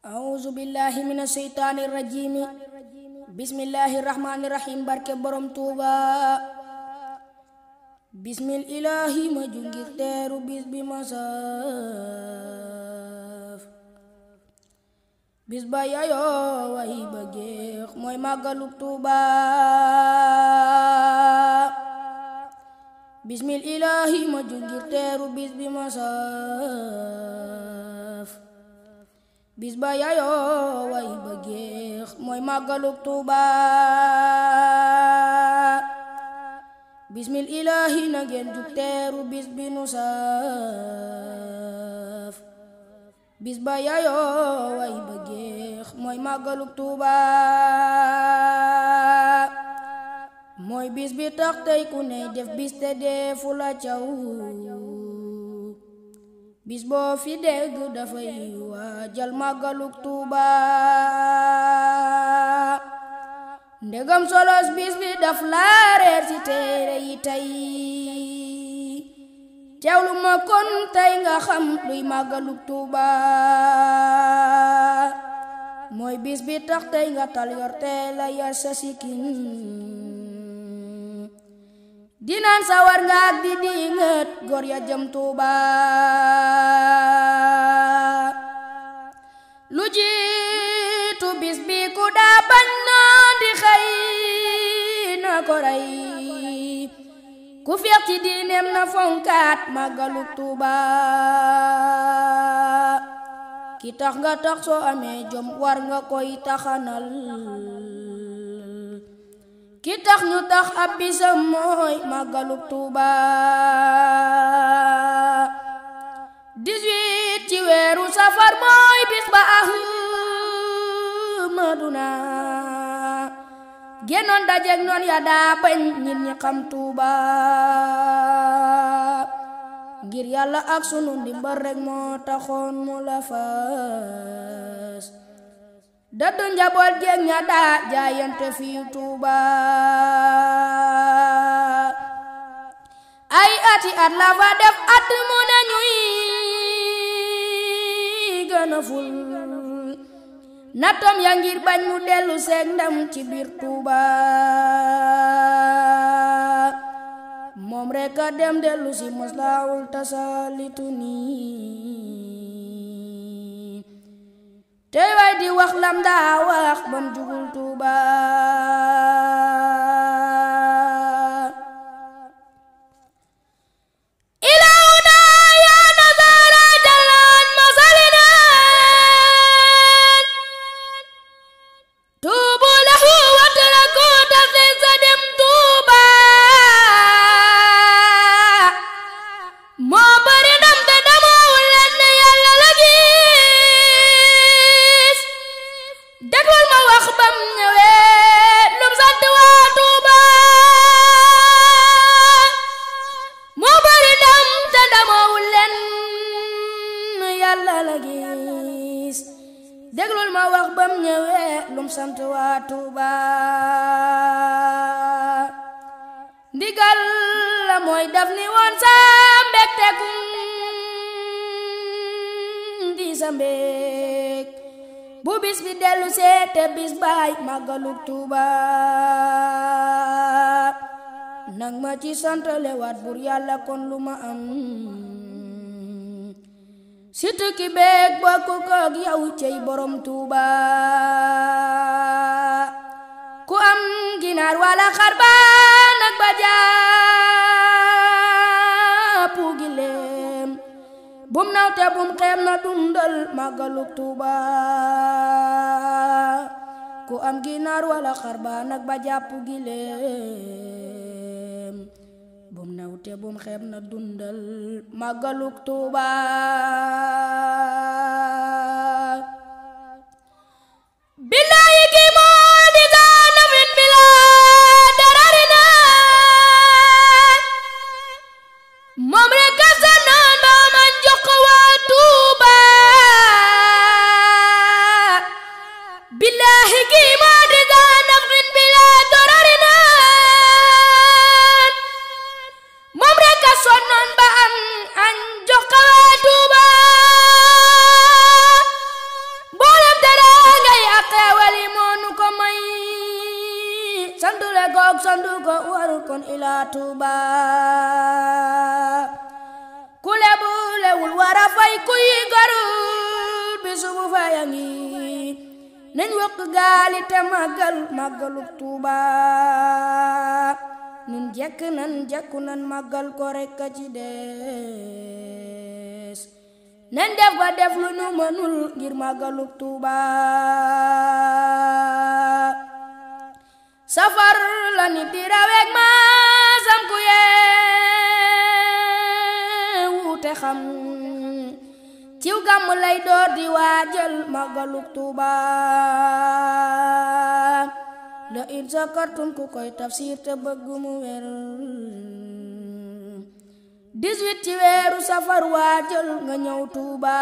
A'udzu billahi minas syaitanir rajim. Bismillahirrahmanirrahim. Barke borom Tuuba. Bismillahi ma jungir teeru bis bi ma saf. Bis ba yaayoo way ba jeex mooy màggalug Tuuba. Bismillahi ma jungir teeru bis bi ma saf. Bis ba yaayoo way ba jeex mooy màggalug Tuuba. Bismillahi na ngeen jug teeru bis bi nu saf. Bis ba yaayoo way ba jeex mooy màggalug Tuuba. Mooy bis bi tax tey ku ne def bis te defu la caw. Bis boo fi dégg dafay waajal màggalug Tuuba. Ndegam solos bis bi daf laa reer ci téere yi tey. Teewlu ma kon tey nga xam luy màggalug Tuuba. Mooy bis bi tax tey nga tal yor teela yar sa sikkin. Dinaan sawar nga ak di dingat góor ya jëm Tuuba. Lu jiitu bis bi ku daa bañ noon di xëy na ko rey. Ku feex ci diineem na fonkaat màggalug Tuuba. Ki tax nga tax soo amee jom war nga koy taxanal. Ki tax ñu tax ab bisam mooy màggalug Tuuba. 18 ci weeru safar mooy bis ba Ahmaduna génnoon dajeek noon ya daa bañ nit ñi xam Tuuba. Ngir Yàlla ak sunu ndimbal rek moo taxoon mu la fas. Daddu njaboot jeeg ña daa jaayante fii Tuuba. Ay ati at la fa def at mu ne ñuy gëna ful. Natom ya ngir bañ mu dellu seeg ndam ci biir Tuuba. Moom rek a dem dellu si moslaawul tasalitu nii. Tey way di wax lam daa wax bam jugul Tuuba. Ilawna ya nazara jalan masalina. Tuubu lahu wa taraku tasisa dem Tuuba. Moo bari ndam te damawul leen Yàlla la gis. Déglul ma wax bam ñëwee lum sant waa Tuuba. Moo bari ndam te damawul leen Yàlla la gis. Déglul ma wax bam ñëwee lum sant waa Tuuba. Ndigal la mooy daf ni woon sa mbégte kum di sa mbég. Bu bis bi dellu seete bis baay màggalug Tuuba. Nang ma ci santale waat bur Yàlla kon lu ma am. Situ ki beeg bokku koog yow cey borom Tuuba. Ku am ginaar wala xar ba nag ba jàppu gileem. Bum naw te bum xeeb na dundal màggalug Tuuba. Ku am ginaar wala xar ba nag ba jàppu gileem. Bum naw te bum xeeb na dundal màggalug Tuuba. Billahi ki moo di daana fin bila dararina. Moom rek a sanaan ba man jox ko waa Tuuba. Billahi ki moo di daana fin bila dararina. Moom rek a sonnoon ba am añ jox ko waa Tuuba. kon ila Tuuba ku lebulewul wara fay kuy garul bisu bu fayangi nañ wokk gaali te màggaluk Tuuba nun jekku nan màggal ko rekk a ci des nañ def ba def lu ñu mënul ngir màggaluk Tuuba safar la nit di raweek maasam ku yeewu te xam ciw gàmm lay door di waajal màggaluk Tuuba la in sakartum ku koy tafsir te bëgg mu wer 18 ci weeru safar waajal nga ñëw Tuuba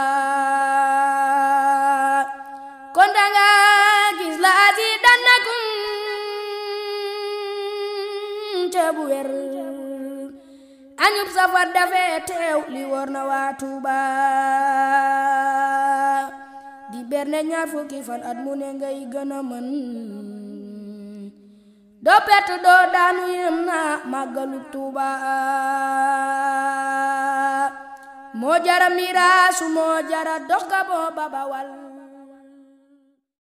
kon danga gis la asi dannakum te bu wer añub safar dafee teew li war na waa Tuuba di berne ñaar fukki fan at mu ne ngay gën a mën doo perte doo daanu yem na màggaluk Tuuba moo jara miraasu moo jara dox ka booba Bawal